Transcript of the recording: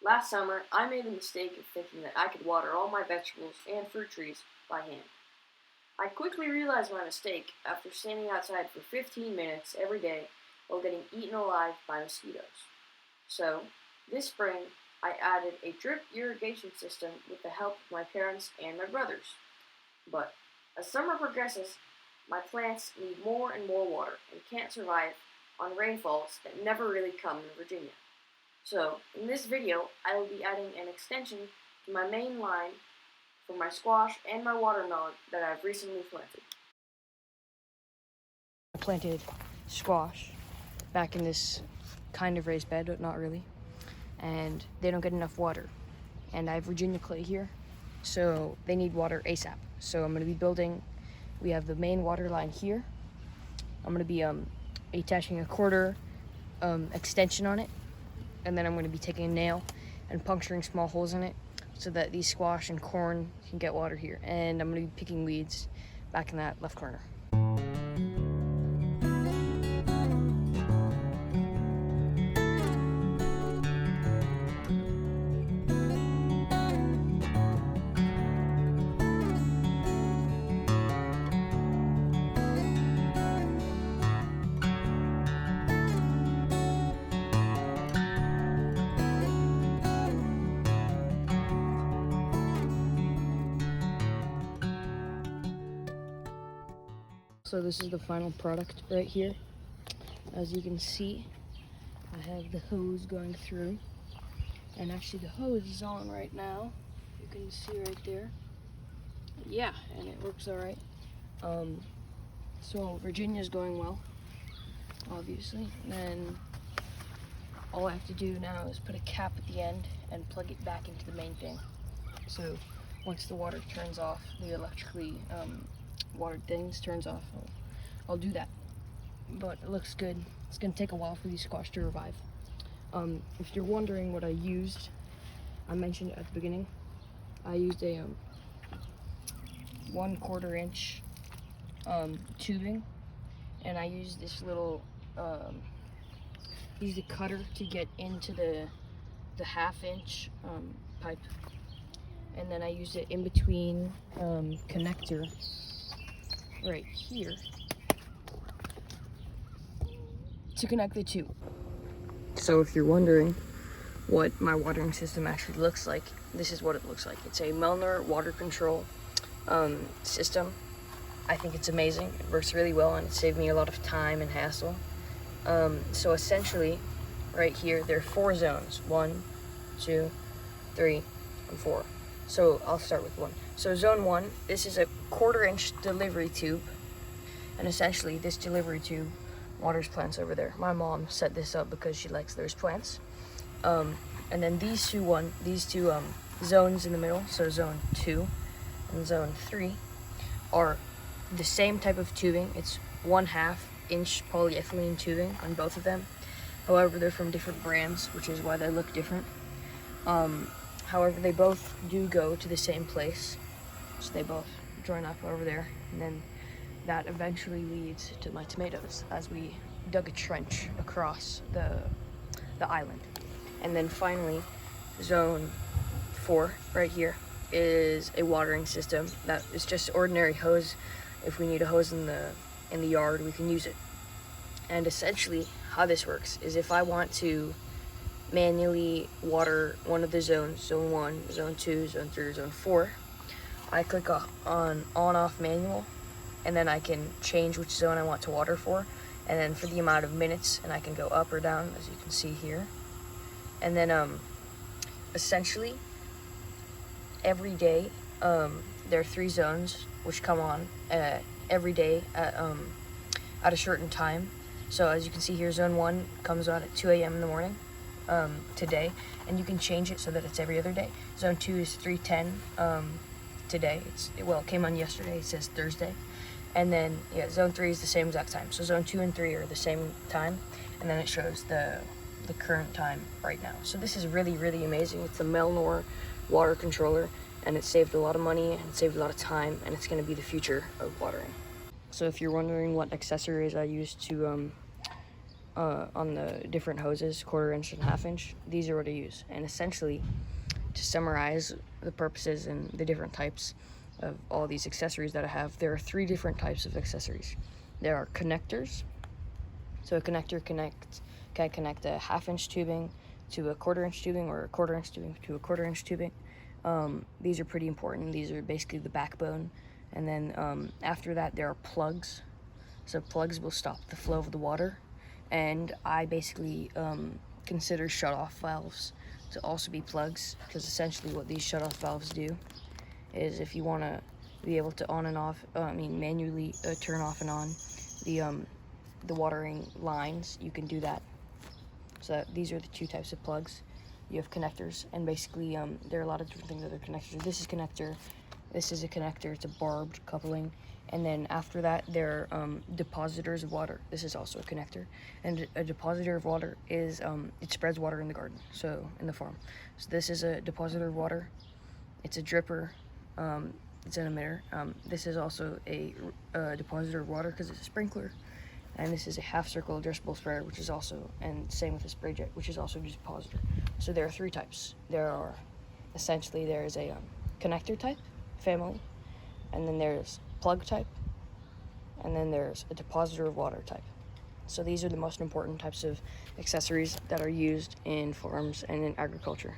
Last summer, I made the mistake of thinking that I could water all my vegetables and fruit trees by hand. I quickly realized my mistake after standing outside for 15 minutes every day while getting eaten alive by mosquitoes. So, this spring, I added a drip irrigation system with the help of my parents and my brothers. But as summer progresses, my plants need more and more water and can't survive on rainfalls that never really come in Virginia. So, in this video, I will be adding an extension to my main line for my squash and my watermelon that I've recently planted. I planted squash back in this kind of raised bed, but not really, and they don't get enough water. And I have Virginia clay here, so they need water ASAP. So I'm going to be building, we have the main water line here. I'm going to be attaching a quarter extension on it, and then I'm going to be taking a nail and puncturing small holes in it so that these squash and corn can get water here. And I'm going to be picking weeds back in that left corner. So this is the final product right here. As you can see, I have the hose going through, and actually the hose is on right now. You can see right there. Yeah, and it works all right. So Virginia's going well, obviously. And then all I have to do now is put a cap at the end and plug it back into the main thing. So once the water turns off, the electrically watered things turns off, I'll do that. But it looks good. It's gonna take a while for these squash to revive. If you're wondering what I used, I mentioned at the beginning, I used a 1/4 inch tubing, and I used this little used a cutter to get into the 1/2 inch pipe, and then I used it in between connector right here to connect the two. So if you're wondering what my watering system actually looks like, this is what it looks like. It's a Milner water control system. I think it's amazing. It works really well, and it saved me a lot of time and hassle. So essentially, right here, there are 4 zones. 1, 2, 3, and 4. So I'll start with 1. So zone 1, this is a 1/4 inch delivery tube, and essentially this delivery tube waters plants over there. My mom set this up because she likes those plants. And then these two zones in the middle, so zone 2 and zone 3, are the same type of tubing. It's 1/2 inch polyethylene tubing on both of them. However, they're from different brands, which is why they look different. However, they both do go to the same place, so they both join up over there, and then that eventually leads to my tomatoes as we dug a trench across the island. And then finally, zone 4 right here is a watering system that is just ordinary hose. If we need a hose in the yard, we can use it. And essentially how this works is if I want to manually water one of the zones, zone 1, zone 2, zone 3, or zone 4, I click on off manual, and then I can change which zone I want to water for, and then for the amount of minutes, and I can go up or down, as you can see here. And then essentially every day there are 3 zones which come on every day at a certain time. So as you can see here, zone 1 comes on at 2 a.m. in the morning today, and you can change it so that it's every other day. Zone 2 is 3:10 today. It came on yesterday. It says Thursday. And then zone 3 is the same exact time. So zone 2 and 3 are the same time, and then it shows the current time right now. So this is really, really amazing. It's a Milner water controller, and it saved a lot of money, and it saved a lot of time, and it's going to be the future of watering. So if you're wondering what accessories I use to on the different hoses, 1/4 inch and 1/2 inch. These are what I use. And essentially, to summarize the purposes and the different types of all these accessories that I have, there are 3 different types of accessories. There are connectors. So a connector can connect a 1/2 inch tubing to a 1/4 inch tubing, or a 1/4 inch tubing to a 1/4 inch tubing. These are pretty important. These are basically the backbone. And then after that, there are plugs. So plugs will stop the flow of the water. And I basically consider shutoff valves to also be plugs, because essentially what these shutoff valves do is, if you want to be able to manually turn off and on the watering lines, you can do that. So these are the 2 types of plugs. You have connectors, and basically there are a lot of different things that are connectors. This is connector. This is a connector. It's a barbed coupling. And then after that, there are depositors of water. This is also a connector. And a depositor of water is, it spreads water in the garden, so in the farm. So this is a depositor of water. It's a dripper. It's an emitter. This is also a depositor of water because it's a sprinkler. And this is a 1/2 circle adjustable sprayer, which is also, and same with the spray jet, which is also a depositor. So there are 3 types. There is a connector type family, and then there's plug type, and then there's a depositor of water type. So these are the most important types of accessories that are used in farms and in agriculture.